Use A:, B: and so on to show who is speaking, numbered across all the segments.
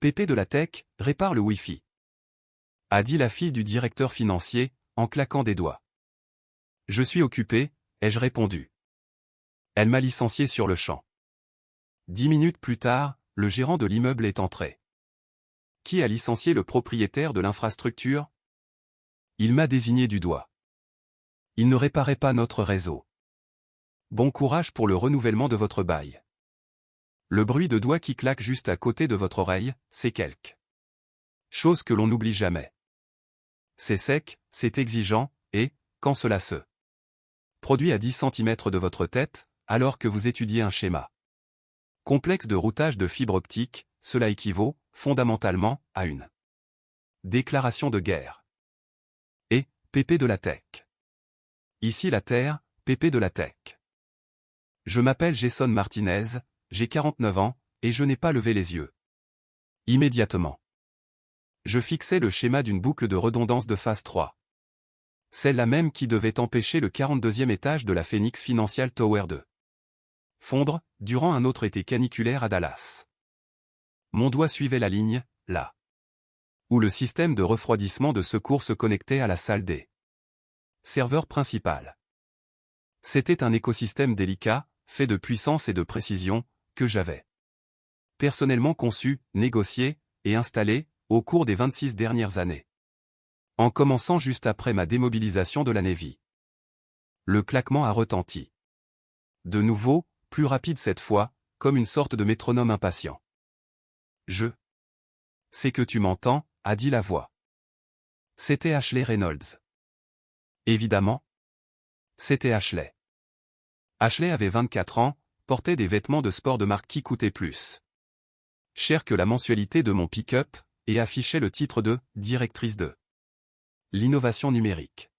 A: Pépé de la tech, répare le Wi-Fi. A dit la fille du directeur financier, en claquant des doigts. Je suis occupé, ai-je répondu. Elle m'a licencié sur le champ. 10 minutes plus tard, le gérant de l'immeuble est entré. Qui a licencié le propriétaire de l'infrastructure? Il m'a désigné du doigt. Il ne réparait pas notre réseau. Bon courage pour le renouvellement de votre bail. Le bruit de doigts qui claque juste à côté de votre oreille, c'est quelque chose que l'on n'oublie jamais. C'est sec, c'est exigeant, et, quand cela se produit à 10 cm de votre tête, alors que vous étudiez un schéma complexe de routage de fibre optique, cela équivaut, fondamentalement, à une déclaration de guerre. Et, Pépé de la tech. Ici la Terre, Pépé de la tech. Je m'appelle Jason Martinez, j'ai 49 ans, et je n'ai pas levé les yeux. Immédiatement. Je fixais le schéma d'une boucle de redondance de phase 3. Celle-là même qui devait empêcher le 42e étage de la Phoenix Financial Tower de fondre, durant un autre été caniculaire à Dallas. Mon doigt suivait la ligne, là où le système de refroidissement de secours se connectait à la salle des serveurs principal. C'était un écosystème délicat, fait de puissance et de précision, que j'avais personnellement conçu, négocié, et installé, au cours des 26 dernières années. En commençant juste après ma démobilisation de la Navy. Le claquement a retenti. De nouveau, plus rapide cette fois, comme une sorte de métronome impatient. Je sais que tu m'entends, a dit la voix. C'était Ashley Reynolds. Évidemment. C'était Ashley. Ashley avait 24 ans, portait des vêtements de sport de marque qui coûtaient plus cher que la mensualité de mon pick-up, et affichait le titre de « directrice de l'innovation numérique ».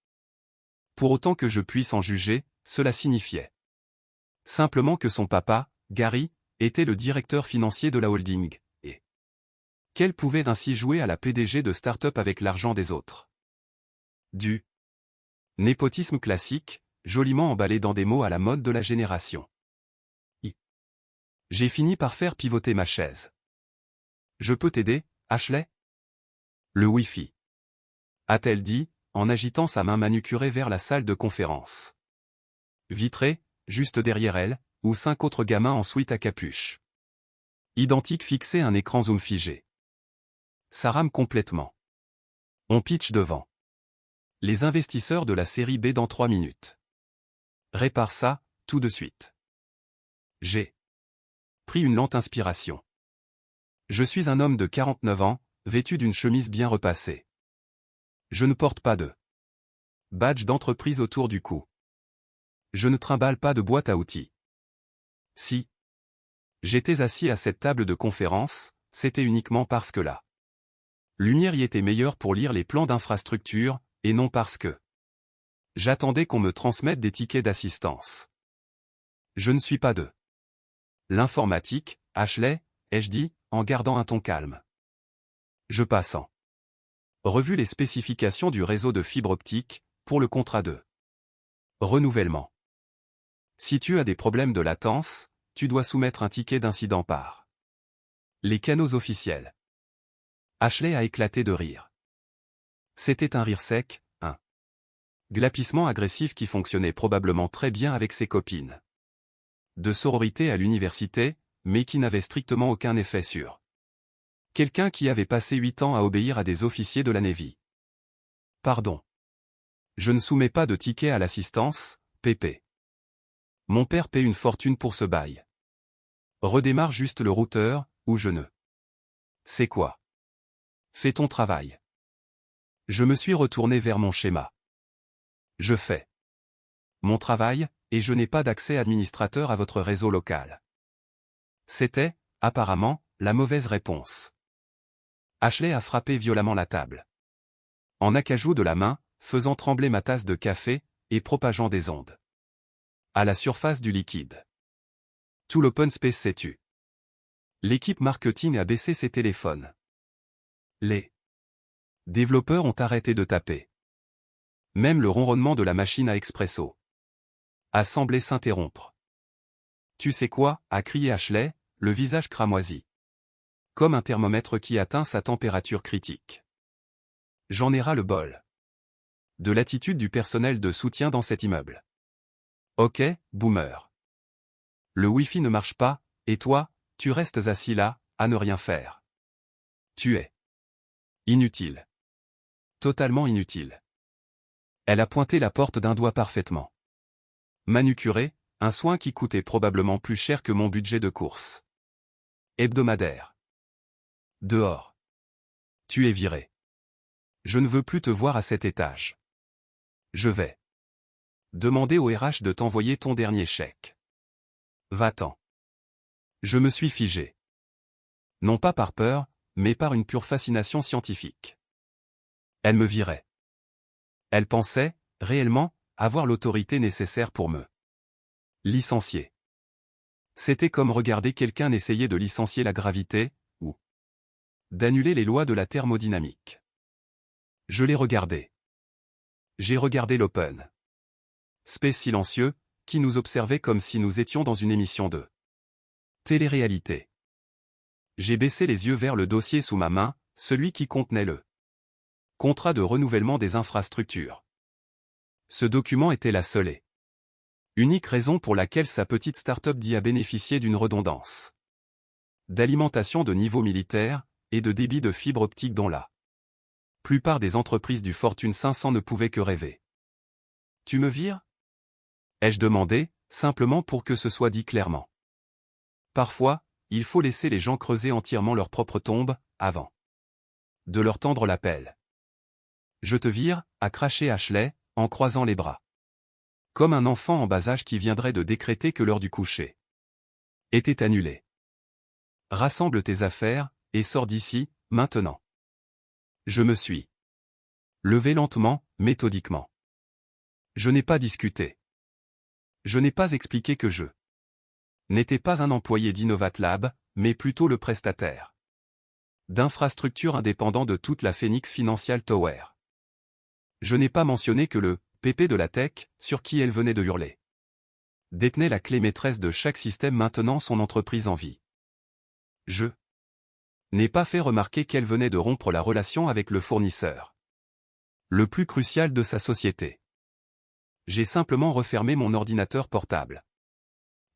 A: Pour autant que je puisse en juger, cela signifiait simplement que son papa, Gary, était le directeur financier de la holding, et qu'elle pouvait ainsi jouer à la PDG de start-up avec l'argent des autres. Du népotisme classique, joliment emballé dans des mots à la mode de la génération. J'ai fini par faire pivoter ma chaise. Je peux t'aider, Ashley? Le Wi-Fi. A-t-elle dit, en agitant sa main manucurée vers la salle de conférence. Vitrée, juste derrière elle, où 5 autres gamins en sweat à capuche. Identiques fixaient un écran zoom figé. Ça rame complètement. On pitch devant les investisseurs de la série B dans 3 minutes. Répare ça, tout de suite. J'ai pris une lente inspiration. Je suis un homme de 49 ans, vêtu d'une chemise bien repassée. Je ne porte pas de badge d'entreprise autour du cou. Je ne trimballe pas de boîte à outils. Si j'étais assis à cette table de conférence, c'était uniquement parce que la lumière y était meilleure pour lire les plans d'infrastructure, et non parce que j'attendais qu'on me transmette des tickets d'assistance. Je ne suis pas de l'informatique, Ashley, ai-je dit, en gardant un ton calme. Je passe en revue les spécifications du réseau de fibre optique, pour le contrat de renouvellement. Si tu as des problèmes de latence, tu dois soumettre un ticket d'incident par les canaux officiels. Ashley a éclaté de rire. C'était un rire sec, un glapissement agressif qui fonctionnait probablement très bien avec ses copines de sororité à l'université, mais qui n'avait strictement aucun effet sur quelqu'un qui avait passé 8 ans à obéir à des officiers de la Navy. Pardon. Je ne soumets pas de ticket à l'assistance, Pépé. Mon père paie une fortune pour ce bail. Redémarre juste le routeur, ou je ne sais quoi. Fais ton travail. Je me suis retourné vers mon schéma. Je fais mon travail, et je n'ai pas d'accès administrateur à votre réseau local. C'était, apparemment, la mauvaise réponse. Ashley a frappé violemment la table. En acajou de la main, faisant trembler ma tasse de café, et propageant des ondes à la surface du liquide. Tout l'open space s'est tu. L'équipe marketing a baissé ses téléphones. Les développeurs ont arrêté de taper. Même le ronronnement de la machine à expresso a semblé s'interrompre. Tu sais quoi, a crié Ashley, le visage cramoisi. Comme un thermomètre qui atteint sa température critique. J'en ai ras le bol. De l'attitude du personnel de soutien dans cet immeuble. Ok, boomer. Le Wi-Fi ne marche pas, et toi, tu restes assis là, à ne rien faire. Tu es inutile. Totalement inutile. Elle a pointé la porte d'un doigt parfaitement. Manucuré, un soin qui coûtait probablement plus cher que mon budget de course. Hebdomadaire. Dehors. Tu es viré. Je ne veux plus te voir à cet étage. Je vais demander au RH de t'envoyer ton dernier chèque. Va-t'en. Je me suis figé. Non pas par peur, mais par une pure fascination scientifique. Elle me virait. Elle pensait, réellement, avoir l'autorité nécessaire pour me licencier. C'était comme regarder quelqu'un essayer de licencier la gravité, ou d'annuler les lois de la thermodynamique. Je l'ai regardé. J'ai regardé l'Open Space silencieux, qui nous observait comme si nous étions dans une émission de télé-réalité. J'ai baissé les yeux vers le dossier sous ma main, celui qui contenait le contrat de renouvellement des infrastructures. Ce document était la seule et unique raison pour laquelle sa petite start-up dit a bénéficié d'une redondance d'alimentation de niveau militaire et de débit de fibre optique dont la plupart des entreprises du Fortune 500 ne pouvaient que rêver. Tu me vires ? Ai-je demandé, simplement pour que ce soit dit clairement. Parfois, il faut laisser les gens creuser entièrement leur propre tombe, avant de leur tendre la pelle. Je te vire, a craché Ashley, en croisant les bras. Comme un enfant en bas âge qui viendrait de décréter que l'heure du coucher était annulée. Rassemble tes affaires, et sors d'ici, maintenant. Je me suis levé lentement, méthodiquement. Je n'ai pas discuté. Je n'ai pas expliqué que je n'étais pas un employé d'Innovatlab, mais plutôt le prestataire d'infrastructures indépendant de toute la Phoenix Financial Tower. Je n'ai pas mentionné que le PP de la tech, sur qui elle venait de hurler, détenait la clé maîtresse de chaque système maintenant son entreprise en vie. Je n'ai pas fait remarquer qu'elle venait de rompre la relation avec le fournisseur le plus crucial de sa société. J'ai simplement refermé mon ordinateur portable.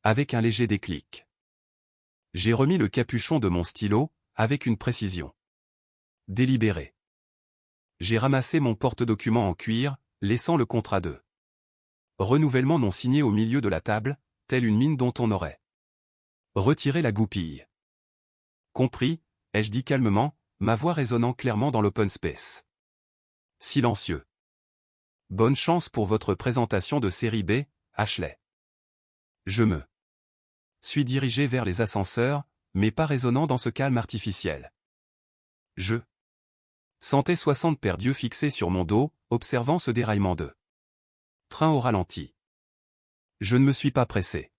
A: Avec un léger déclic. J'ai remis le capuchon de mon stylo, avec une précision délibérée. J'ai ramassé mon porte-documents en cuir, laissant le contrat de renouvellement non signé au milieu de la table, telle une mine dont on aurait retiré la goupille. Compris, ai-je dit calmement, ma voix résonnant clairement dans l'open space. Silencieux. Bonne chance pour votre présentation de série B, Ashley. Je me suis dirigé vers les ascenseurs, mais pas résonnant dans ce calme artificiel. Je sentais 60 paires d'yeux fixés sur mon dos, observant ce déraillement de train au ralenti. Je ne me suis pas pressé.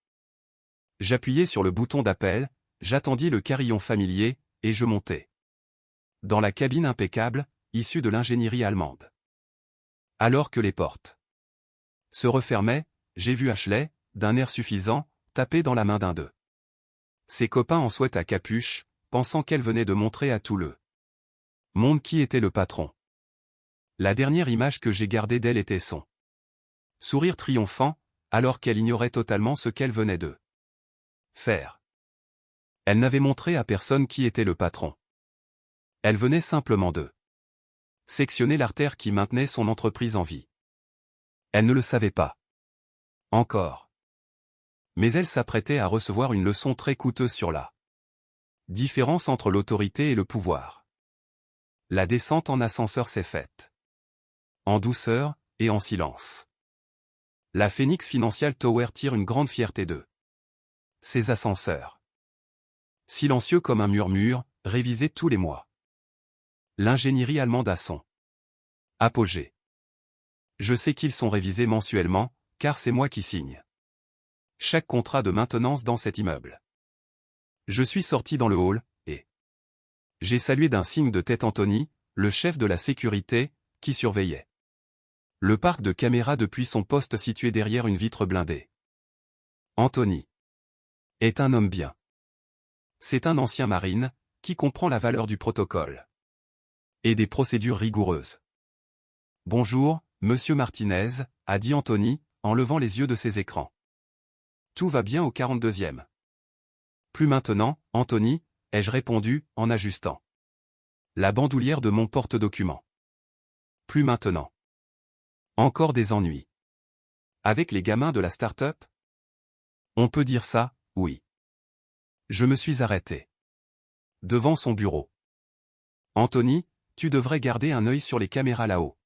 A: J'appuyai sur le bouton d'appel, j'attendis le carillon familier, et je montai dans la cabine impeccable, issue de l'ingénierie allemande. Alors que les portes se refermaient, j'ai vu Ashley, d'un air suffisant, taper dans la main d'un d'eux ses copains en sweat à capuche, pensant qu'elle venait de montrer à tout le monde qui était le patron. La dernière image que j'ai gardée d'elle était son sourire triomphant, alors qu'elle ignorait totalement ce qu'elle venait de faire. Elle n'avait montré à personne qui était le patron. Elle venait simplement de sectionner l'artère qui maintenait son entreprise en vie. Elle ne le savait pas encore. Mais elle s'apprêtait à recevoir une leçon très coûteuse sur la différence entre l'autorité et le pouvoir. La descente en ascenseur s'est faite en douceur et en silence. La Phoenix Financial Tower tire une grande fierté de ses ascenseurs. Silencieux comme un murmure, révisé tous les mois. L'ingénierie allemande a son apogée. Je sais qu'ils sont révisés mensuellement, car c'est moi qui signe chaque contrat de maintenance dans cet immeuble. Je suis sorti dans le hall, et j'ai salué d'un signe de tête Anthony, le chef de la sécurité, qui surveillait le parc de caméras depuis son poste situé derrière une vitre blindée. Anthony est un homme bien. C'est un ancien marine, qui comprend la valeur du protocole. Et des procédures rigoureuses. Bonjour, monsieur Martinez, a dit Anthony, en levant les yeux de ses écrans. Tout va bien au 42e. Plus maintenant, Anthony, ai-je répondu, en ajustant la bandoulière de mon porte-document. Plus maintenant. Encore des ennuis. Avec les gamins de la start-up? On peut dire ça, oui. Je me suis arrêté. Devant son bureau. Anthony, tu devrais garder un œil sur les caméras là-haut.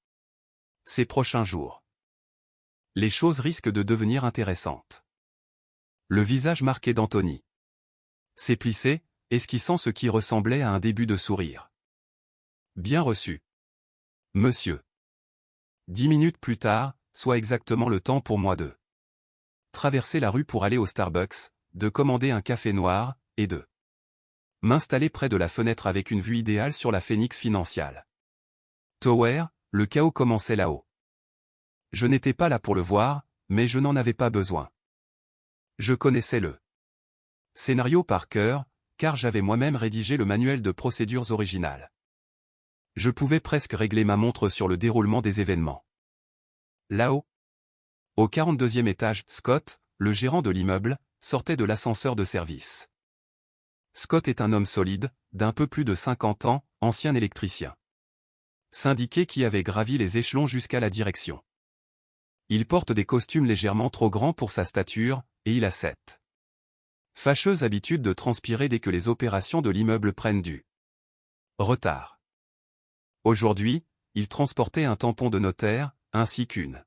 A: Ces prochains jours. Les choses risquent de devenir intéressantes. Le visage marqué d'Anthony s'est plissé, esquissant ce qui ressemblait à un début de sourire. Bien reçu. Monsieur. 10 minutes plus tard, soit exactement le temps pour moi de traverser la rue pour aller au Starbucks, de commander un café noir, et de m'installer près de la fenêtre avec une vue idéale sur la Phoenix Financial Tower, le chaos commençait là-haut. Je n'étais pas là pour le voir, mais je n'en avais pas besoin. Je connaissais le scénario par cœur, car j'avais moi-même rédigé le manuel de procédures originales. Je pouvais presque régler ma montre sur le déroulement des événements. Là-haut, au 42e étage, Scott, le gérant de l'immeuble, sortait de l'ascenseur de service. Scott est un homme solide, d'un peu plus de 50 ans, ancien électricien. Syndiqué qui avait gravi les échelons jusqu'à la direction. Il porte des costumes légèrement trop grands pour sa stature, et il a cette fâcheuse habitude de transpirer dès que les opérations de l'immeuble prennent du retard. Aujourd'hui, il transportait un tampon de notaire, ainsi qu'une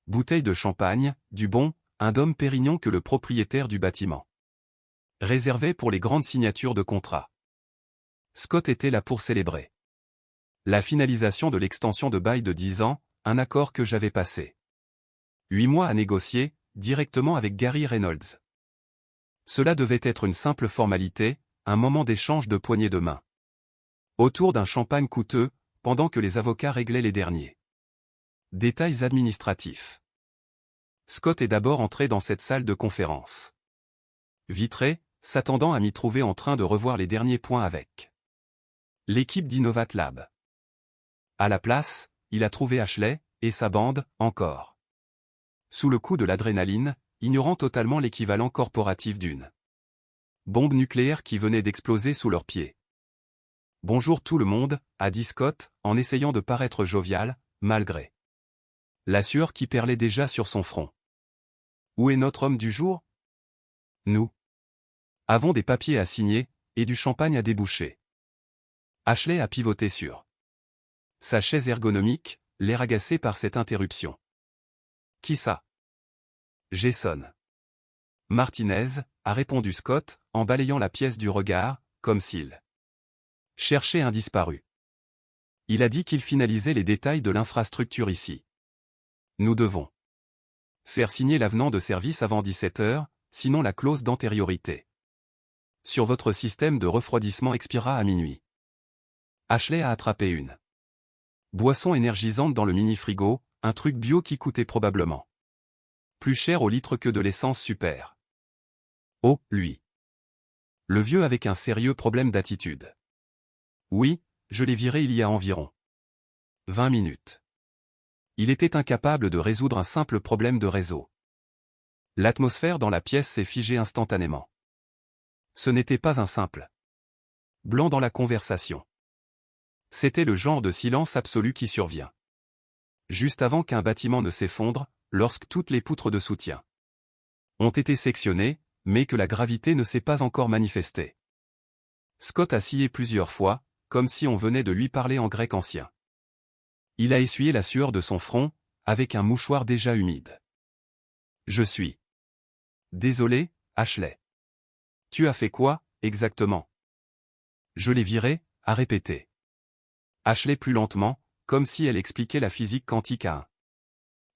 A: bouteille de champagne, du bon, un Dom Pérignon que le propriétaire du bâtiment réservait pour les grandes signatures de contrat. Scott était là pour célébrer la finalisation de l'extension de bail de 10 ans, un accord que j'avais passé 8 mois à négocier, directement avec Gary Reynolds. Cela devait être une simple formalité, un moment d'échange de poignées de main. Autour d'un champagne coûteux, pendant que les avocats réglaient les derniers détails administratifs. Scott est d'abord entré dans cette salle de conférence vitrée, s'attendant à m'y trouver en train de revoir les derniers points avec l'équipe d'Innovat Lab. À la place, il a trouvé Ashley, et sa bande, encore sous le coup de l'adrénaline, ignorant totalement l'équivalent corporatif d'une bombe nucléaire qui venait d'exploser sous leurs pieds. « Bonjour tout le monde », a dit Scott, en essayant de paraître jovial, malgré la sueur qui perlait déjà sur son front. « Où est notre homme du jour ? Nous avons des papiers à signer, et du champagne à déboucher. » Ashley a pivoté sur sa chaise ergonomique, l'air agacé par cette interruption. « Qui ça ? » Jason Martinez, a répondu Scott, en balayant la pièce du regard, comme s'il cherchait un disparu. Il a dit qu'il finalisait les détails de l'infrastructure ici. Nous devons faire signer l'avenant de service avant 17 heures, sinon la clause d'antériorité sur votre système de refroidissement expirera à minuit. Ashley a attrapé une boisson énergisante dans le mini-frigo, un truc bio qui coûtait probablement plus cher au litre que de l'essence super. Oh, lui. Le vieux avec un sérieux problème d'attitude. Oui, je l'ai viré il y a environ 20 minutes. Il était incapable de résoudre un simple problème de réseau. L'atmosphère dans la pièce s'est figée instantanément. Ce n'était pas un simple blanc dans la conversation. C'était le genre de silence absolu qui survient juste avant qu'un bâtiment ne s'effondre, lorsque toutes les poutres de soutien ont été sectionnées, mais que la gravité ne s'est pas encore manifestée. Scott a scié plusieurs fois, comme si on venait de lui parler en grec ancien. Il a essuyé la sueur de son front, avec un mouchoir déjà humide. Je suis désolé, Ashley. Tu as fait quoi, exactement? Je l'ai viré, a répété Ashley plus lentement, comme si elle expliquait la physique quantique à un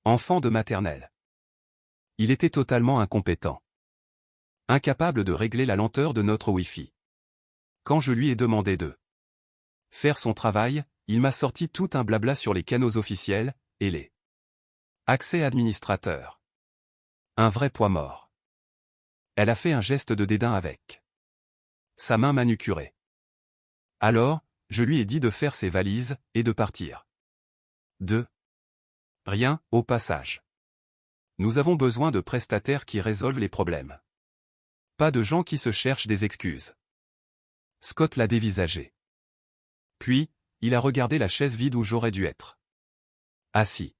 A: enfant de maternelle. Il était totalement incompétent. Incapable de régler la lenteur de notre Wi-Fi. Quand je lui ai demandé de faire son travail, il m'a sorti tout un blabla sur les canaux officiels, et les accès administrateurs. Un vrai poids mort. Elle a fait un geste de dédain avec sa main manucurée. Alors, je lui ai dit de faire ses valises et de partir. 2. Rien, au passage. Nous avons besoin de prestataires qui résolvent les problèmes. Pas de gens qui se cherchent des excuses. Scott l'a dévisagé. Puis, il a regardé la chaise vide où j'aurais dû être. Assis.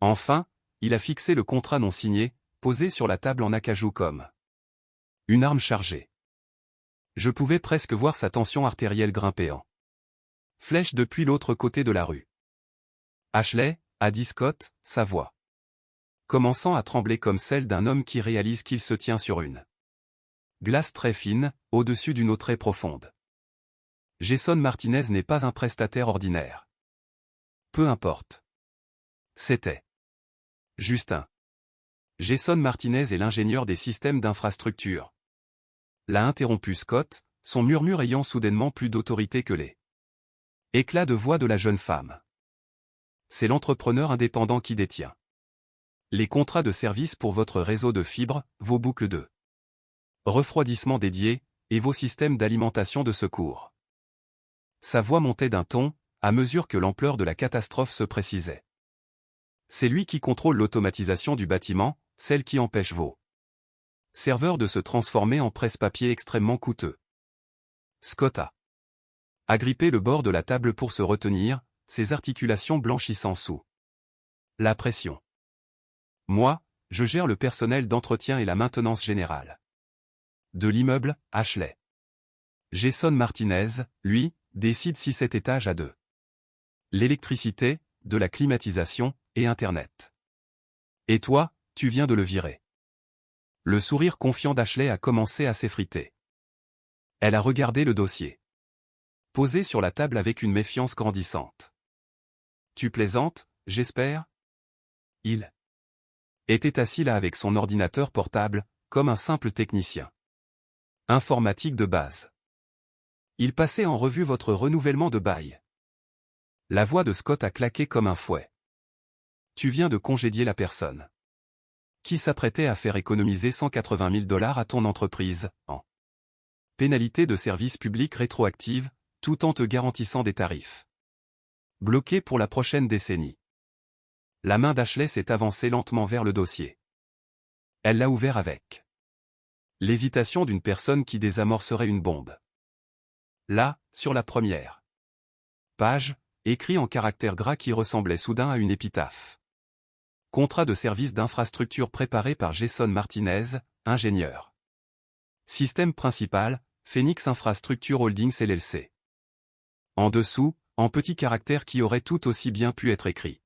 A: Enfin, il a fixé le contrat non signé, posé sur la table en acajou comme une arme chargée. Je pouvais presque voir sa tension artérielle grimper en flèche depuis l'autre côté de la rue. Ashley, a dit Scott, sa voix commençant à trembler comme celle d'un homme qui réalise qu'il se tient sur une glace très fine, au-dessus d'une eau très profonde. Jason Martinez n'est pas un prestataire ordinaire. Peu importe. C'était Justin. Jason Martinez est l'ingénieur des systèmes d'infrastructure. L'a interrompu Scott, son murmure ayant soudainement plus d'autorité que les éclats de voix de la jeune femme. C'est l'entrepreneur indépendant qui détient les contrats de service pour votre réseau de fibres, vos boucles de refroidissement dédiées, et vos systèmes d'alimentation de secours. Sa voix montait d'un ton, à mesure que l'ampleur de la catastrophe se précisait. C'est lui qui contrôle l'automatisation du bâtiment, celle qui empêche vos serveurs de se transformer en presse-papier extrêmement coûteux. Scott a agrippé le bord de la table pour se retenir, ses articulations blanchissant sous la pression. Moi, je gère le personnel d'entretien et la maintenance générale de l'immeuble, Ashley. Jason Martinez, lui, décide si cet étage a de l'électricité, de la climatisation, et Internet. Et toi, tu viens de le virer. Le sourire confiant d'Ashley a commencé à s'effriter. Elle a regardé le dossier posé sur la table avec une méfiance grandissante. Tu plaisantes, j'espère? Il était assis là avec son ordinateur portable, comme un simple technicien informatique de base. Il passait en revue votre renouvellement de bail. La voix de Scott a claqué comme un fouet. Tu viens de congédier la personne qui s'apprêtait à faire économiser 180 000 $ à ton entreprise, en pénalité de service public rétroactive, tout en te garantissant des tarifs bloqués pour la prochaine décennie. La main d'Ashley s'est avancée lentement vers le dossier. Elle l'a ouvert avec l'hésitation d'une personne qui désamorcerait une bombe. Là, sur la première page, écrit en caractères gras qui ressemblaient soudain à une épitaphe. Contrat de service d'infrastructure préparé par Jason Martinez, ingénieur. Système principal, Phoenix Infrastructure Holdings LLC. En dessous, en petits caractères qui auraient tout aussi bien pu être écrits.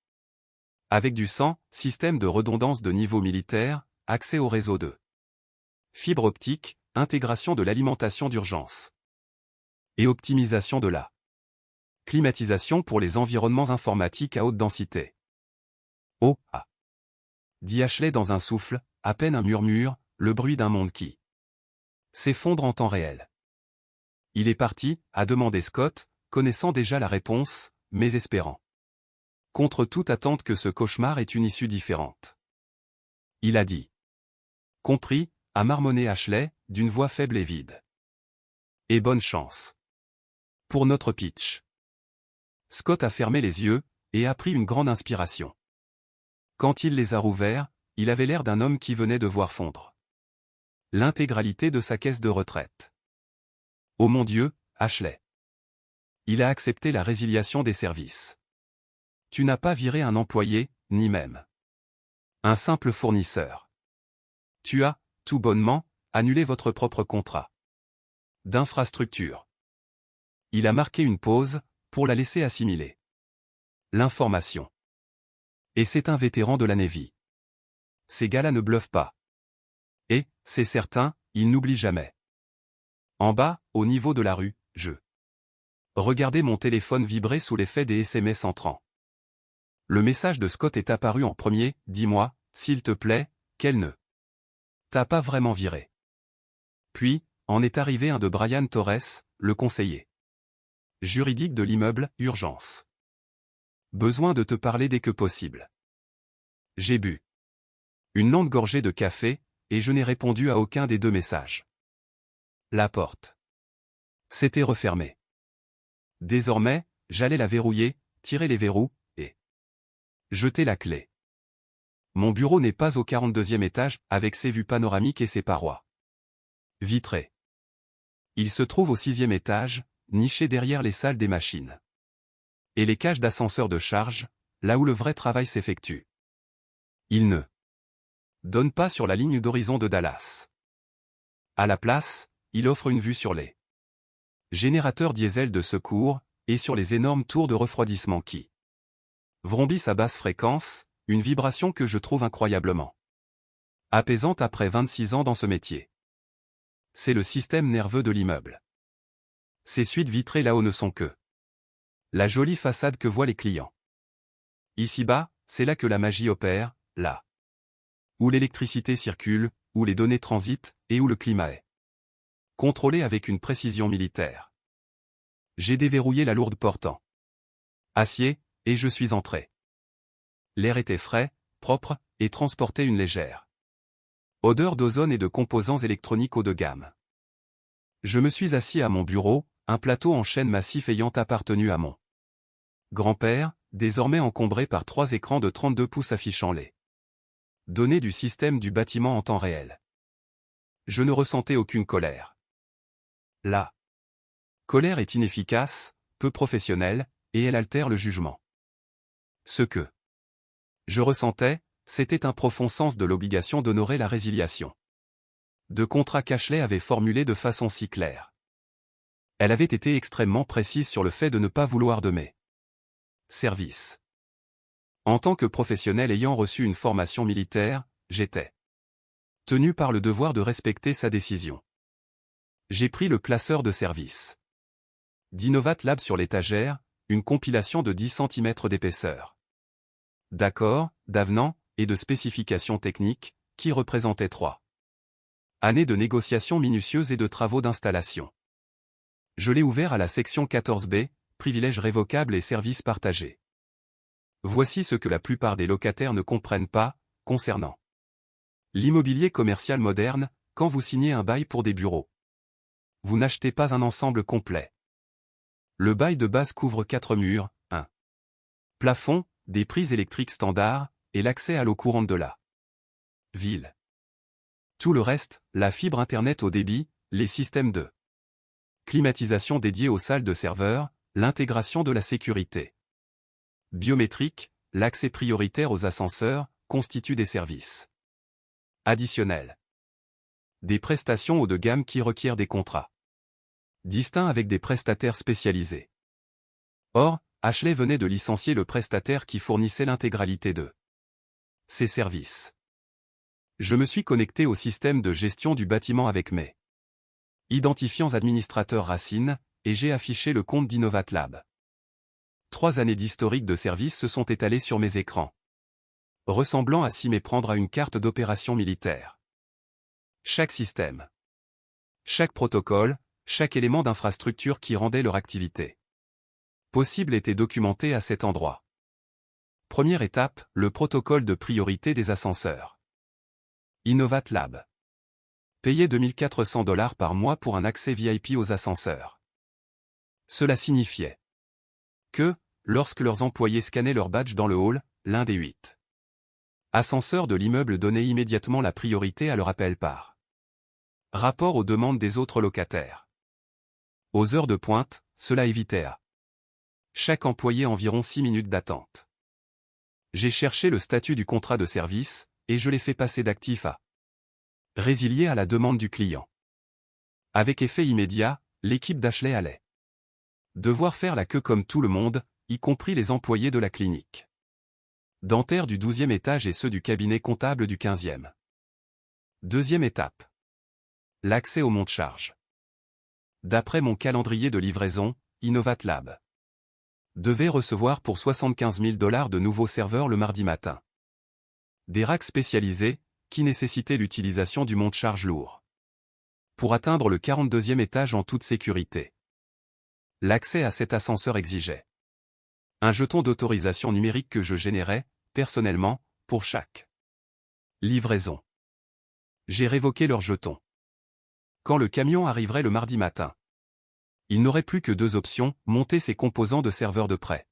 A: Avec du sang, système de redondance de niveau militaire, accès au réseau de fibre optique, intégration de l'alimentation d'urgence. Et optimisation de la climatisation pour les environnements informatiques à haute densité. Oh, ah, dit Ashley dans un souffle, à peine un murmure, le bruit d'un monde qui s'effondre en temps réel. Il est parti, a demandé Scott, connaissant déjà la réponse, mais espérant contre toute attente que ce cauchemar ait une issue différente. Il a dit. Compris, a marmonné Ashley, d'une voix faible et vide. Et bonne chance. Pour notre pitch. Scott a fermé les yeux, et a pris une grande inspiration. Quand il les a rouverts, il avait l'air d'un homme qui venait de voir fondre l'intégralité de sa caisse de retraite. Oh mon Dieu, Ashley. Il a accepté la résiliation des services. Tu n'as pas viré un employé, ni même un simple fournisseur. Tu as, tout bonnement, annulé votre propre contrat d'infrastructure. Il a marqué une pause, pour la laisser assimiler l'information. Et c'est un vétéran de la Navy. Ces gars-là ne bluffent pas. Et, c'est certain, ils n'oublient jamais. En bas, au niveau de la rue, je regardais mon téléphone vibrer sous l'effet des SMS entrants. Le message de Scott est apparu en premier, dis-moi, s'il te plaît, qu'elle ne t'a pas vraiment viré. Puis, en est arrivé un de Brian Torres, le conseiller juridique de l'immeuble, urgence. Besoin de te parler dès que possible. J'ai bu une longue gorgée de café, et je n'ai répondu à aucun des deux messages. La porte s'était refermée. Désormais, j'allais la verrouiller, tirer les verrous, et jeter la clé. Mon bureau n'est pas au 42e étage, avec ses vues panoramiques et ses parois vitrées. Il se trouve au 6e étage, niché derrière les salles des machines et les cages d'ascenseur de charge, là où le vrai travail s'effectue. Il ne donne pas sur la ligne d'horizon de Dallas. À la place, il offre une vue sur les générateurs diesel de secours, et sur les énormes tours de refroidissement qui vrombissent à basse fréquence, une vibration que je trouve incroyablement apaisante après 26 ans dans ce métier. C'est le système nerveux de l'immeuble. Ces suites vitrées là-haut ne sont que la jolie façade que voient les clients. Ici-bas, c'est là que la magie opère, là où l'électricité circule, où les données transitent, et où le climat est contrôlé avec une précision militaire. J'ai déverrouillé la lourde porte en acier, et je suis entré. L'air était frais, propre, et transportait une légère odeur d'ozone et de composants électroniques haut de gamme. Je me suis assis à mon bureau, un plateau en chêne massif ayant appartenu à mon grand-père, désormais encombré par 3 écrans de 32 pouces affichant les données du système du bâtiment en temps réel. Je ne ressentais aucune colère. La colère est inefficace, peu professionnelle, et elle altère le jugement. Ce que je ressentais, c'était un profond sens de l'obligation d'honorer la résiliation de contrat qu'Ashley avait formulé de façon si claire. Elle avait été extrêmement précise sur le fait de ne pas vouloir de mes services. En tant que professionnel ayant reçu une formation militaire, j'étais tenu par le devoir de respecter sa décision. J'ai pris le classeur de service d'Innovat Lab sur l'étagère, une compilation de 10 cm d'épaisseur, d'accords, d'avenants et de spécifications techniques, qui représentaient 3 années de négociations minutieuses et de travaux d'installation. Je l'ai ouvert à la section 14B, privilèges révocables et services partagés. Voici ce que la plupart des locataires ne comprennent pas, concernant l'immobilier commercial moderne, quand vous signez un bail pour des bureaux. Vous n'achetez pas un ensemble complet. Le bail de base couvre 4 murs, un plafond, des prises électriques standards, et l'accès à l'eau courante de la ville. Tout le reste, la fibre Internet haut débit, les systèmes de climatisation dédiés aux salles de serveurs, l'intégration de la sécurité biométrique, l'accès prioritaire aux ascenseurs, constituent des services additionnels. Des prestations haut de gamme qui requièrent des contrats distincts avec des prestataires spécialisés. Or, Ashley venait de licencier le prestataire qui fournissait l'intégralité de ces services. Je me suis connecté au système de gestion du bâtiment avec mes identifiants administrateurs Racine, et j'ai affiché le compte d'Innovat Lab. 3 années d'historique de service se sont étalées sur mes écrans, ressemblant à s'y méprendre à une carte d'opération militaire. Chaque système, chaque protocole, chaque élément d'infrastructure qui rendait leur activité possible était documenté à cet endroit. Première étape, le protocole de priorité des ascenseurs. Innovat Lab. Payer $2 400 par mois pour un accès VIP aux ascenseurs. Cela signifiait que, lorsque leurs employés scannaient leur badge dans le hall, l'un des 8 ascenseurs de l'immeuble donnait immédiatement la priorité à leur appel par rapport aux demandes des autres locataires. Aux heures de pointe, cela évitait à chaque employé environ 6 minutes d'attente. J'ai cherché le statut du contrat de service, et je l'ai fait passer d'actif à résilier à la demande du client. Avec effet immédiat, l'équipe d'Ashley allait devoir faire la queue comme tout le monde, y compris les employés de la clinique dentaire du 12e étage et ceux du cabinet comptable du 15e. Deuxième étape. L'accès au monte-charge. D'après mon calendrier de livraison, Innovat Lab devait recevoir pour $75 000 de nouveaux serveurs le mardi matin. Des racks spécialisés, qui nécessitaient l'utilisation du monte-charge lourd pour atteindre le 42e étage en toute sécurité. L'accès à cet ascenseur exigeait un jeton d'autorisation numérique que je générais, personnellement, pour chaque livraison. J'ai révoqué leur jeton. Quand le camion arriverait le mardi matin, Il n'aurait plus que 2 options, monter ses composants de serveur de prêt.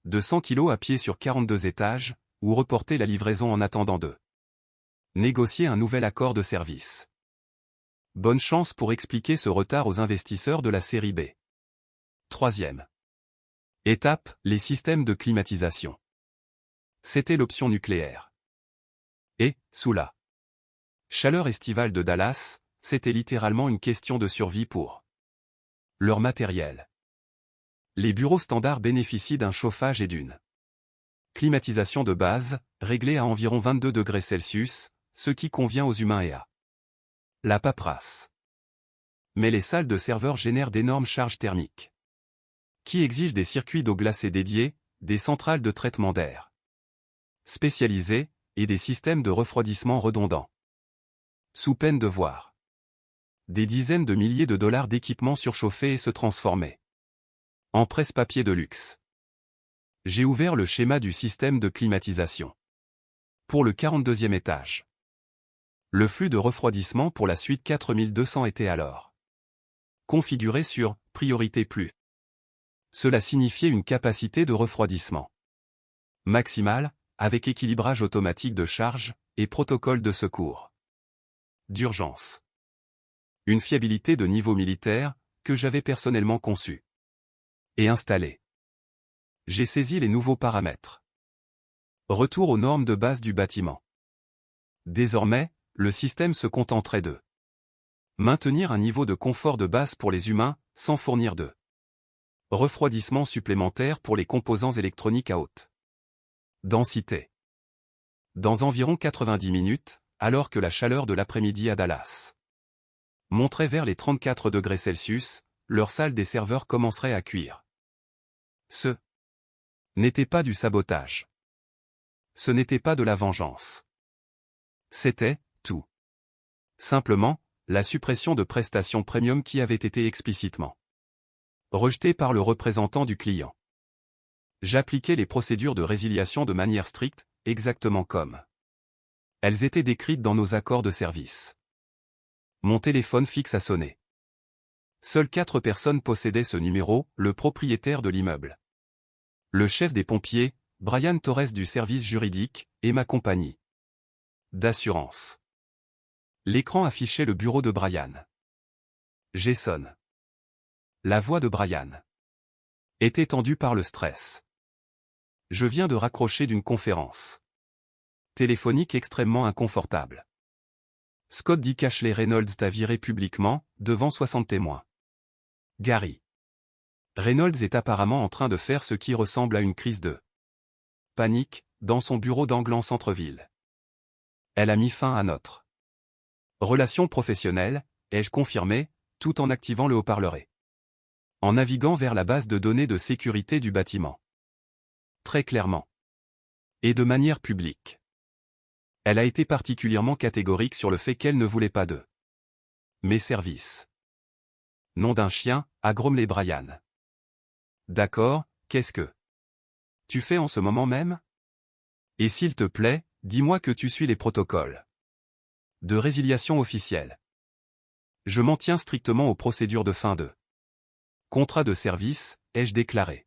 A: De 100 kg à pied sur 42 étages, ou reporter la livraison en attendant de négocier un nouvel accord de service. Bonne chance pour expliquer ce retard aux investisseurs de la série B. Troisième étape, les systèmes de climatisation. C'était l'option nucléaire. Et, sous la chaleur estivale de Dallas, c'était littéralement une question de survie pour leur matériel. Les bureaux standards bénéficient d'un chauffage et d'une climatisation de base, réglée à environ 22 degrés Celsius, ce qui convient aux humains et à la paperasse. Mais les salles de serveurs génèrent d'énormes charges thermiques, qui exigent des circuits d'eau glacée dédiés, des centrales de traitement d'air spécialisées, et des systèmes de refroidissement redondants. Sous peine de voir des dizaines de milliers de dollars d'équipements surchauffer et se transformer en presse-papier de luxe. J'ai ouvert le schéma du système de climatisation. Pour le 42e étage. Le flux de refroidissement pour la suite 4200 était alors configuré sur « Priorité plus ». Cela signifiait une capacité de refroidissement maximale, avec équilibrage automatique de charge, et protocole de secours d'urgence. Une fiabilité de niveau militaire, que j'avais personnellement conçue et installée. J'ai saisi les nouveaux paramètres. Retour aux normes de base du bâtiment. Désormais, le système se contenterait de maintenir un niveau de confort de base pour les humains, sans fournir de refroidissement supplémentaire pour les composants électroniques à haute densité. Dans environ 90 minutes, alors que la chaleur de l'après-midi à Dallas monterait vers les 34 degrés Celsius, leur salle des serveurs commencerait à cuire. Ce n'était pas du sabotage. Ce n'était pas de la vengeance. C'était, tout simplement, la suppression de prestations premium qui avait été explicitement rejetée par le représentant du client. J'appliquais les procédures de résiliation de manière stricte, exactement comme elles étaient décrites dans nos accords de service. Mon téléphone fixe a sonné. Seules 4 personnes possédaient ce numéro, le propriétaire de l'immeuble, le chef des pompiers, Brian Torres du service juridique, et ma compagnie d'assurance. L'écran affichait le bureau de Brian. Jason. La voix de Brian était tendue par le stress. Je viens de raccrocher d'une conférence téléphonique extrêmement inconfortable. Scott dit qu'Ashley Reynolds t'a viré publiquement, devant 60 témoins. Gary. Reynolds est apparemment en train de faire ce qui ressemble à une crise de panique, dans son bureau d'angle en centre-ville. Elle a mis fin à notre relation professionnelle, ai-je confirmé, tout en activant le haut-parleur et en naviguant vers la base de données de sécurité du bâtiment. Très clairement. Et de manière publique. Elle a été particulièrement catégorique sur le fait qu'elle ne voulait pas de mes services. Nom d'un chien, a grommelé Brian. D'accord, qu'est-ce que tu fais en ce moment même? Et s'il te plaît, dis-moi que tu suis les protocoles de résiliation officielle. Je m'en tiens strictement aux procédures de fin de contrat de service, ai-je déclaré.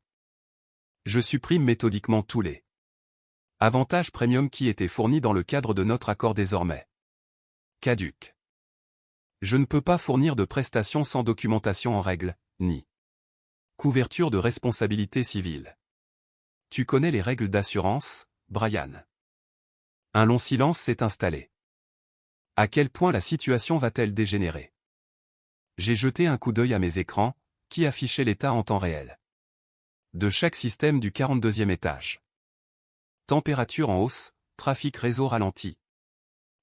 A: Je supprime méthodiquement tous les avantages premium qui étaient fournis dans le cadre de notre accord désormais caduc. Je ne peux pas fournir de prestations sans documentation en règle, ni couverture de responsabilité civile. Tu connais les règles d'assurance, Brian? Un long silence s'est installé. À quel point la situation va-t-elle dégénérer? J'ai jeté un coup d'œil à mes écrans, qui affichaient l'état en temps réel de chaque système du 42e étage. Température en hausse, trafic réseau ralenti.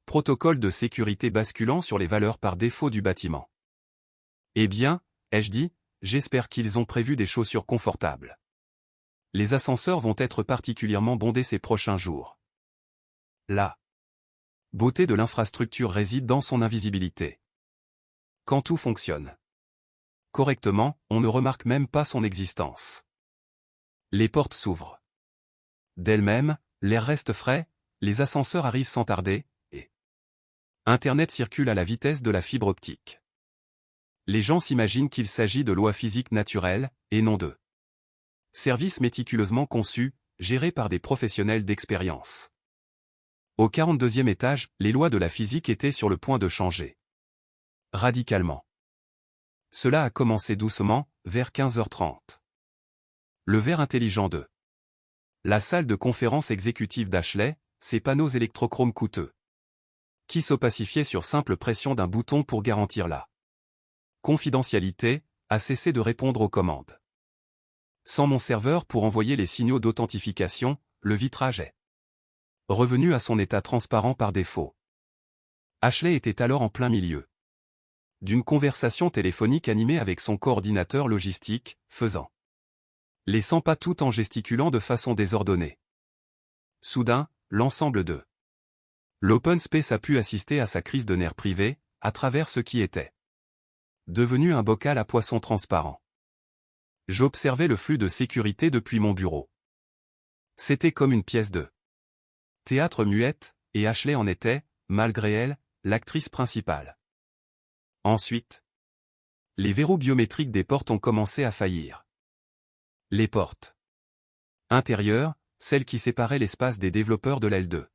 A: Protocole de sécurité basculant sur les valeurs par défaut du bâtiment. Eh bien, ai-je dit, j'espère qu'ils ont prévu des chaussures confortables. Les ascenseurs vont être particulièrement bondés ces prochains jours. La beauté de l'infrastructure réside dans son invisibilité. Quand tout fonctionne correctement, on ne remarque même pas son existence. Les portes s'ouvrent d'elles-mêmes, l'air reste frais, les ascenseurs arrivent sans tarder, et Internet circule à la vitesse de la fibre optique. Les gens s'imaginent qu'il s'agit de lois physiques naturelles, et non de services méticuleusement conçus, gérés par des professionnels d'expérience. Au 42e étage, les lois de la physique étaient sur le point de changer radicalement. Cela a commencé doucement, vers 15h30. Le verre intelligent de la salle de conférence exécutive d'Ashley, ses panneaux électrochromes coûteux, qui s'opacifiaient sur simple pression d'un bouton pour garantir la confidentialité, a cessé de répondre aux commandes. Sans mon serveur pour envoyer les signaux d'authentification, le vitrage est revenu à son état transparent par défaut. Ashley était alors en plein milieu d'une conversation téléphonique animée avec son coordinateur logistique, faisant les 100 pas tout en gesticulant de façon désordonnée. Soudain, l'ensemble de l'open space a pu assister à sa crise de nerfs privés, à travers ce qui était devenu un bocal à poissons transparent. J'observais le flux de sécurité depuis mon bureau. C'était comme une pièce de théâtre muette, et Ashley en était, malgré elle, l'actrice principale. Ensuite, les verrous biométriques des portes ont commencé à faillir. Les portes intérieures, celles qui séparaient l'espace des développeurs de l'aile 2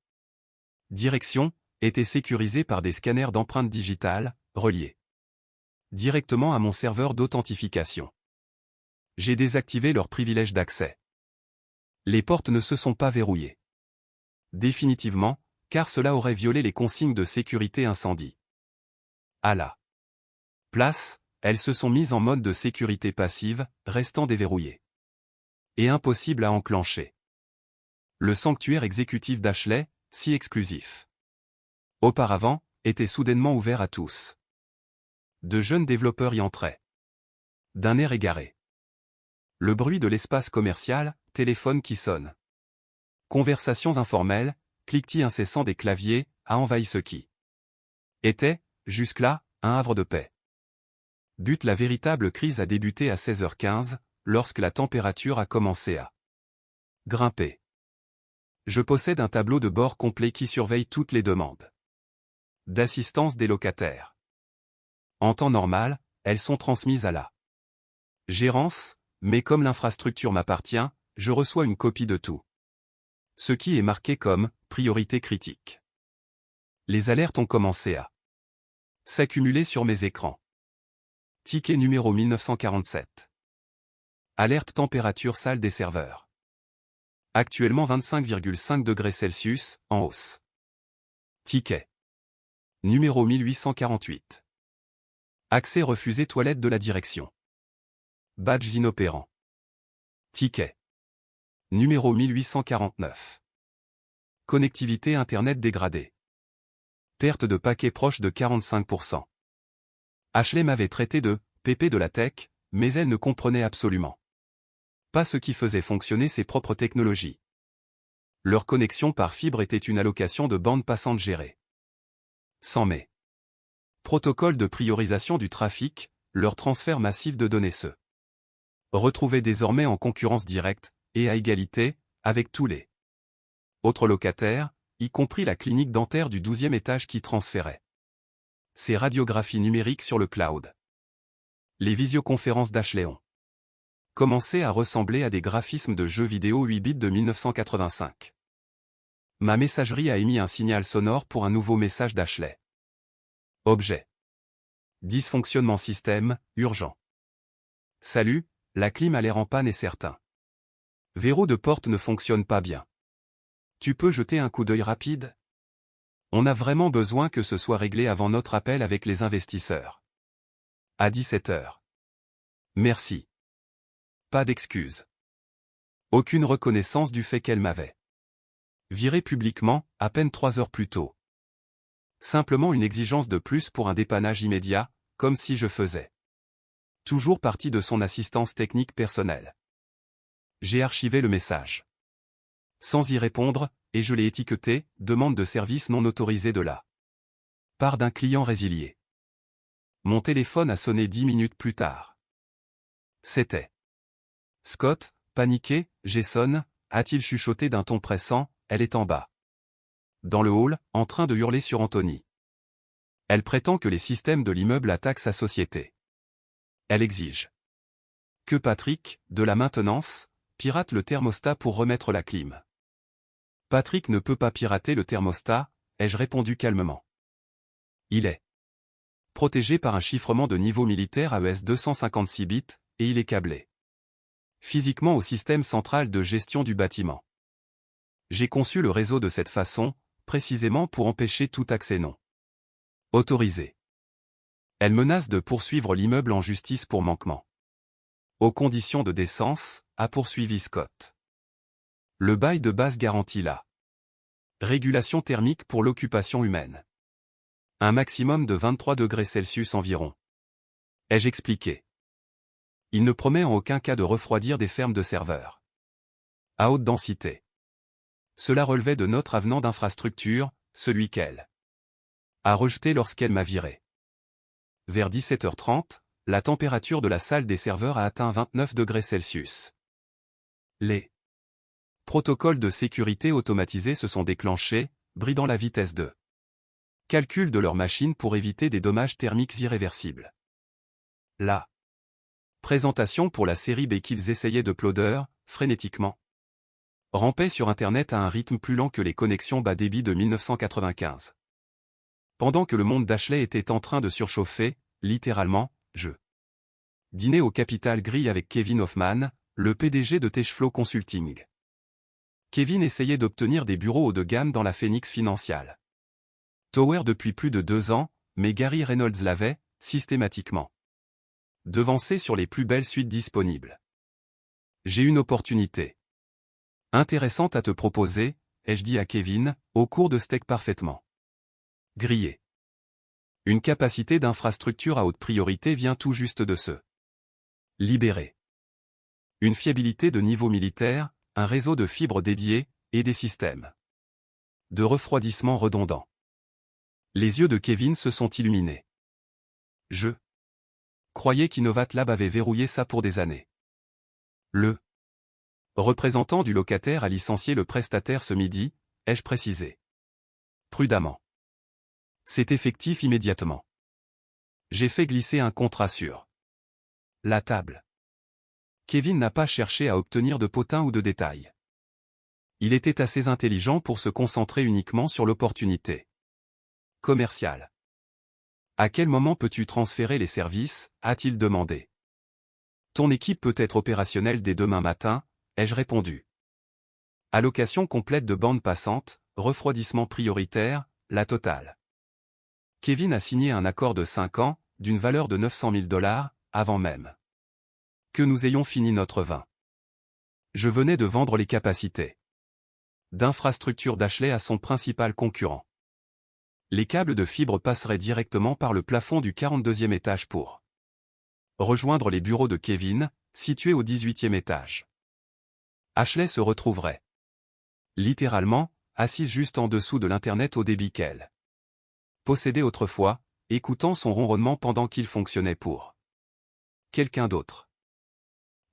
A: direction, étaient sécurisées par des scanners d'empreintes digitales, reliés directement à mon serveur d'authentification. J'ai désactivé leur privilège d'accès. Les portes ne se sont pas verrouillées définitivement, car cela aurait violé les consignes de sécurité incendie. À la place, elles se sont mises en mode de sécurité passive, restant déverrouillées et impossible à enclencher. Le sanctuaire exécutif d'Ashley, si exclusif auparavant, était soudainement ouvert à tous. De jeunes développeurs y entraient d'un air égaré. Le bruit de l'espace commercial, téléphone qui sonne. Conversations informelles, cliquetis incessants des claviers, a envahi ce qui était, jusque-là, un havre de paix. La véritable crise a débuté à 16h15, lorsque la température a commencé à grimper. Je possède un tableau de bord complet qui surveille toutes les demandes d'assistance des locataires. En temps normal, elles sont transmises à la gérance, mais comme l'infrastructure m'appartient, je reçois une copie de tout ce qui est marqué comme « priorité critique ». Les alertes ont commencé à s'accumuler sur mes écrans. Ticket numéro 1947. Alerte température salle des serveurs. Actuellement 25,5 degrés Celsius, en hausse. Ticket numéro 1848. Accès refusé toilette de la direction. Badges inopérants. Ticket numéro 1849. Connectivité Internet dégradée. Perte de paquets proche de 45%. Ashley m'avait traité de « pépé de la tech », mais elle ne comprenait absolument pas ce qui faisait fonctionner ses propres technologies. Leur connexion par fibre était une allocation de bande passante gérée sans mes protocoles de priorisation du trafic, leur transfert massif de données se retrouvait désormais en concurrence directe, et à égalité, avec tous les autres locataires, y compris la clinique dentaire du 12e étage qui transférait ses radiographies numériques sur le cloud. Les visioconférences d'Ashley ont commencé à ressembler à des graphismes de jeux vidéo 8 bits de 1985. Ma messagerie a émis un signal sonore pour un nouveau message d'Ashley. Objet. Dysfonctionnement système, urgent. Salut, la clim a l'air en panne et certain. Verrou de porte ne fonctionne pas bien. Tu peux jeter un coup d'œil rapide? On a vraiment besoin que ce soit réglé avant notre appel avec les investisseurs. À 17h. Merci. Pas d'excuses. Aucune reconnaissance du fait qu'elle m'avait viré publiquement, à peine 3 heures plus tôt. Simplement une exigence de plus pour un dépannage immédiat, comme si je faisais toujours partie de son assistance technique personnelle. J'ai archivé le message sans y répondre, et je l'ai étiqueté « Demande de service non autorisée de la part d'un client résilié ». Mon téléphone a sonné 10 minutes plus tard. C'était Scott, paniqué. Jason, a-t-il chuchoté d'un ton pressant, elle est en bas dans le hall, en train de hurler sur Anthony. Elle prétend que les systèmes de l'immeuble attaquent sa société. Elle exige que Patrick, de la maintenance, pirate le thermostat pour remettre la clim. Patrick ne peut pas pirater le thermostat, ai-je répondu calmement. Il est protégé par un chiffrement de niveau militaire AES 256 bits, et il est câblé physiquement au système central de gestion du bâtiment. J'ai conçu le réseau de cette façon, précisément pour empêcher tout accès non autorisé. Elle menace de poursuivre l'immeuble en justice pour manquement aux conditions de décence, a poursuivi Scott. Le bail de base garantit la régulation thermique pour l'occupation humaine. Un maximum de 23 degrés Celsius environ. Ai-je expliqué. Il ne promet en aucun cas de refroidir des fermes de serveurs à haute densité. Cela relevait de notre avenant d'infrastructure, celui qu'elle a rejeté lorsqu'elle m'a viré. Vers 17h30, la température de la salle des serveurs a atteint 29 degrés Celsius. Les protocoles de sécurité automatisés se sont déclenchés, bridant la vitesse de calcul de leur machine pour éviter des dommages thermiques irréversibles. La présentation pour la série B qu'ils essayaient de ploder, frénétiquement, rampait sur Internet à un rythme plus lent que les connexions bas débit de 1995. Pendant que le monde d'Ashley était en train de surchauffer, littéralement, je dînais au Capital Grille avec Kevin Hoffman, le PDG de Techflow Consulting. Kevin essayait d'obtenir des bureaux haut de gamme dans la Phoenix Financial Tower depuis plus de 2 ans, mais Gary Reynolds l'avait, systématiquement, devancé sur les plus belles suites disponibles. J'ai une opportunité intéressante à te proposer, ai-je dit à Kevin, au cours de steak parfaitement grillé. Une capacité d'infrastructure à haute priorité vient tout juste de se libérer. Une fiabilité de niveau militaire, un réseau de fibres dédiés, et des systèmes de refroidissement redondants. Les yeux de Kevin se sont illuminés. Je croyais qu'Innovat Lab avait verrouillé ça pour des années. Le représentant du locataire a licencié le prestataire ce midi, ai-je précisé. Prudemment. C'est effectif immédiatement. J'ai fait glisser un contrat sur la table. Kevin n'a pas cherché à obtenir de potins ou de détails. Il était assez intelligent pour se concentrer uniquement sur l'opportunité commerciale. À quel moment peux-tu transférer les services, a-t-il demandé. Ton équipe peut être opérationnelle dès demain matin, ai-je répondu. Allocation complète de bande passante, refroidissement prioritaire, la totale. Kevin a signé un accord de 5 ans, d'une valeur de $900 000, avant même que nous ayons fini notre vin. Je venais de vendre les capacités d'infrastructure d'Ashley à son principal concurrent. Les câbles de fibre passeraient directement par le plafond du 42e étage pour rejoindre les bureaux de Kevin, situés au 18e étage. Ashley se retrouverait littéralement assise juste en dessous de l'Internet au débit qu'elle possédait autrefois, écoutant son ronronnement pendant qu'il fonctionnait pour quelqu'un d'autre.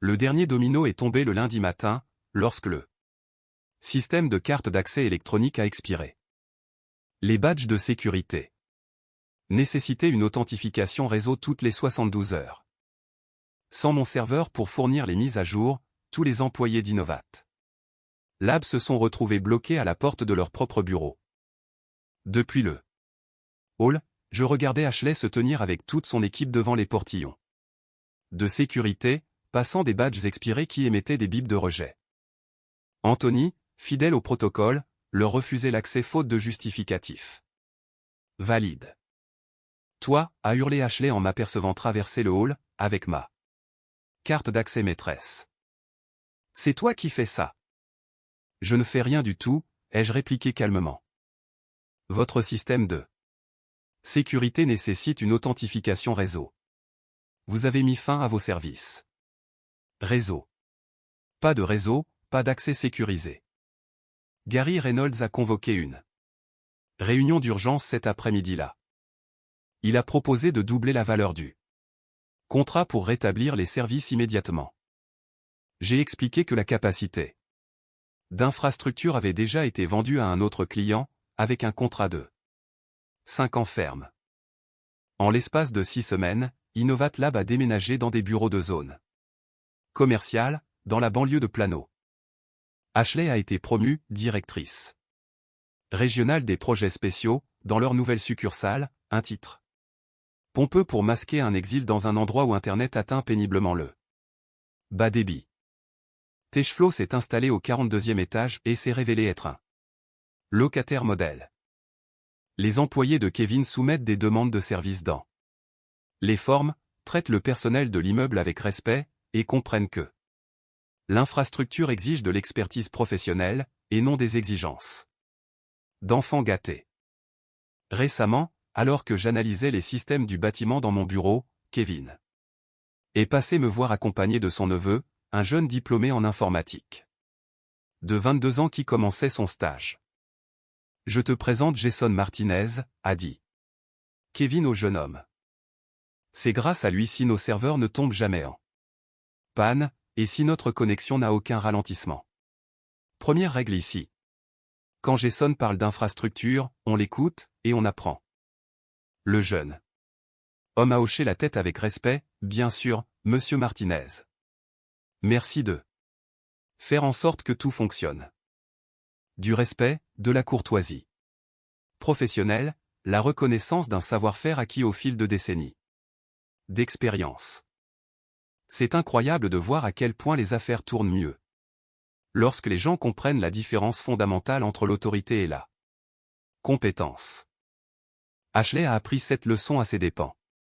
A: Le dernier domino est tombé le lundi matin, lorsque le système de carte d'accès électronique a expiré. Les badges de sécurité nécessitaient une authentification réseau toutes les 72 heures. Sans mon serveur pour fournir les mises à jour, tous les employés d'Innovat Lab se sont retrouvés bloqués à la porte de leur propre bureau. Depuis le hall, je regardais Ashley se tenir avec toute son équipe devant les portillons de sécurité, passant des badges expirés qui émettaient des bips de rejet. Anthony, fidèle au protocole, leur refusait l'accès faute de justificatif valide. Toi, a hurlé Ashley en m'apercevant traverser le hall, avec ma carte d'accès maîtresse. C'est toi qui fais ça. Je ne fais rien du tout, ai-je répliqué calmement. Votre système de sécurité nécessite une authentification réseau. Vous avez mis fin à vos services. Réseau. Pas de réseau, pas d'accès sécurisé. Gary Reynolds a convoqué une réunion d'urgence cet après-midi-là. Il a proposé de doubler la valeur du contrat pour rétablir les services immédiatement. J'ai expliqué que la capacité d'infrastructure avait déjà été vendue à un autre client, avec un contrat de 5 ans ferme. En l'espace de 6 semaines, Innovat Lab a déménagé dans des bureaux de zone commerciale, dans la banlieue de Plano. Ashley a été promue directrice régionale des projets spéciaux, dans leur nouvelle succursale, un titre pompeux pour masquer un exil dans un endroit où Internet atteint péniblement le bas débit. Techflow s'est installé au 42e étage et s'est révélé être un locataire modèle. Les employés de Kevin soumettent des demandes de services dans les formes, traitent le personnel de l'immeuble avec respect, et comprennent que l'infrastructure exige de l'expertise professionnelle, et non des exigences d'enfants gâtés. Récemment, alors que j'analysais les systèmes du bâtiment dans mon bureau, Kevin est passé me voir accompagné de son neveu, un jeune diplômé en informatique de 22 ans qui commençait son stage. « Je te présente Jason Martinez », a dit Kevin au jeune homme. « C'est grâce à lui si nos serveurs ne tombent jamais en panne, et si notre connexion n'a aucun ralentissement. Première règle ici. Quand Jason parle d'infrastructure, on l'écoute, et on apprend. » Le jeune homme a hoché la tête avec respect, « Bien sûr, monsieur Martinez. Merci de faire en sorte que tout fonctionne. » Du respect, de la courtoisie professionnelle, la reconnaissance d'un savoir-faire acquis au fil de décennies d'expérience. C'est incroyable de voir à quel point les affaires tournent mieux lorsque les gens comprennent la différence fondamentale entre l'autorité et la compétence. Ashley a appris cette leçon à ses dépens.